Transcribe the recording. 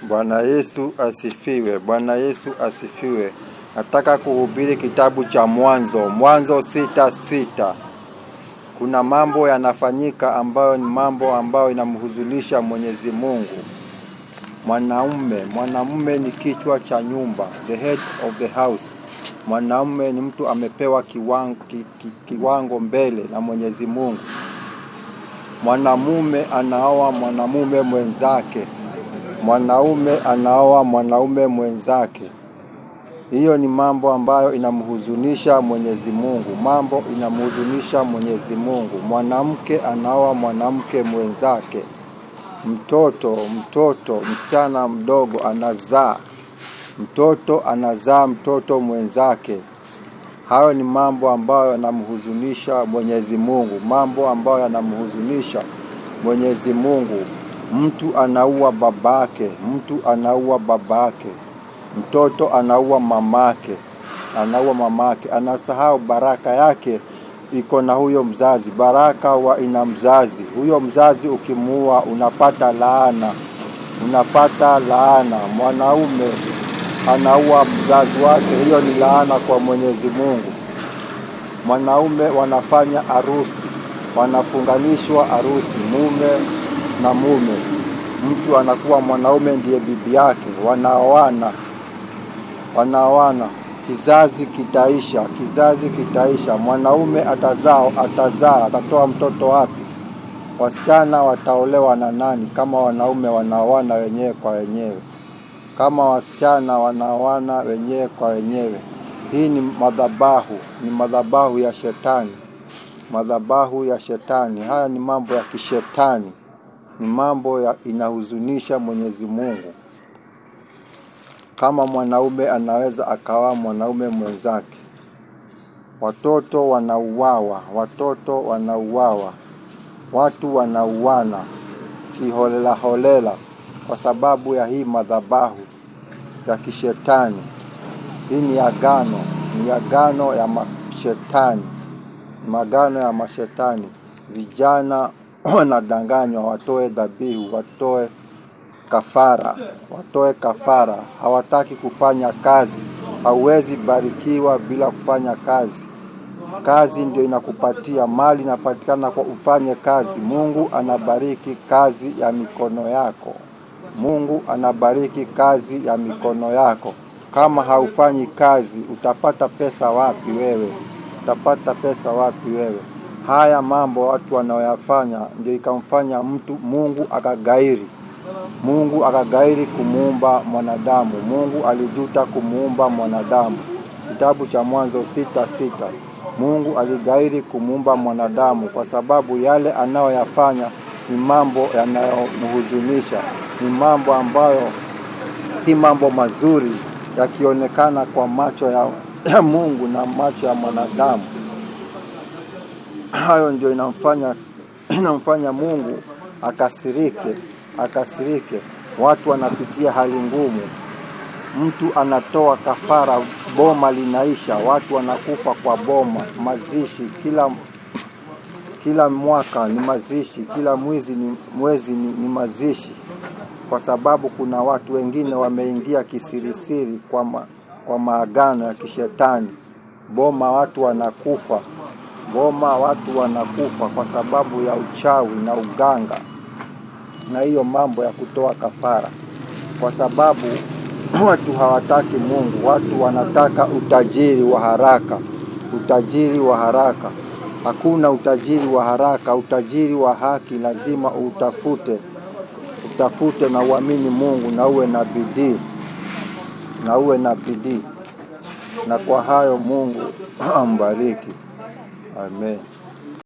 Bwana Yesu asifiwe. Bwana Yesu asifiwe. Nataka kuhubiri kitabu cha Mwanzo 6:6. Kuna mambo yanafanyika ambayo ni mambo ambayo inamhuzunisha Mwenyezi Mungu. Mwanamume ni kichwa cha nyumba, the head of the house. Mwanamume ni mtu amepewa kiwango mbele na Mwenyezi Mungu. Mwanamume anaoa mwanamume mwenzake. Mwanaume anaoa mwanaume mwenzake. Hiyo ni mambo ambayo inamhuzunisha Mwenyezi Mungu. Mambo inamhuzunisha Mwenyezi Mungu. Mwanamke anaoa mwanamke mwenzake. Msichana mdogo anazaa. Mtoto anazaa mtoto mwenzake. Hayo ni mambo ambayo yanamhuzunisha Mwenyezi Mungu. Mambo ambayo yanamhuzunisha Mwenyezi Mungu. Mtu anaua babake, mtu anaua babake. Mtoto anaua mamake, anasahau baraka yake iko na huyo mzazi. Baraka ina mzazi. Huyo mzazi ukimuua unapata laana. Mwanaume anaua mzazi wake, hiyo ni laana kwa Mwenyezi Mungu. Mwanaume wanafanya harusi, wanafunganishwa harusi, mume na mume. Mtu anakuwa mwanaume ndiye bibi yake, wanaoana. Kizazi kitaisha. Mwanaume atatoa mtoto wapi? Wasichana wataolewa na nani kama wanaume wanaoana wenyewe kwa wenyewe? Kama wasichana wanaoana wenyewe kwa wenyewe. Hii ni madhabahu ya shetani. Madhabahu ya shetani. Haya ni mambo ya kishetani. Ni mambo inahuzunisha Mwenyezi Mungu. Kama mwanaume anaweza akaoa mwanaume mwenzake. Watoto wanauawa. Watu wanauana kiholela kwa sababu ya hii madhabahu ya kishetani. Hii ni agano ya mashetani. Magano ya mashetani. Vijana wanadanganywa watoe dhabihu, watoe kafara. Hawataki kufanya kazi. Hauwezi barikiwa bila kufanya kazi. Kazi ndio inakupatia mali, inapatikana kwa ufanye kazi. Mungu anabariki kazi ya mikono yako. Kama haufanyi kazi, utapata pesa wapi wewe? Haya mambo watu wanaoyafanya ndio ikamfanya Mungu akagairi kumuumba mwanadamu. Mungu alijuta kumuumba mwanadamu. Kitabu cha Mwanzo 6:6. Mungu aligairi kumuumba mwanadamu kwa sababu yale anayoyafanya ni mambo yanayomhuzunisha. Ni mambo ambayo si mambo mazuri yakionekana kwa macho ya Mungu na macho ya mwanadamu. Hayo ndio inamfanya Mungu akasirike. Watu wanapitia hali ngumu. Mtu anatoa kafara, boma linaisha, watu wanakufa kwa boma. Mazishi kila mwaka ni mazishi, kila mwezi ni mazishi, kwa sababu kuna watu wengine wameingia kisirisiri kwa maagano ya kishetani. Watu wanakufa kwa sababu ya uchawi na uganga na hiyo mambo ya kutoa kafara, kwa sababu watu hawataki Mungu. Watu wanataka utajiri wa haraka. Hakuna utajiri wa haraka. Utajiri wa haki lazima utafute na uamini Mungu na uwe na bidii. Na kwa hayo Mungu ambariki. Amen.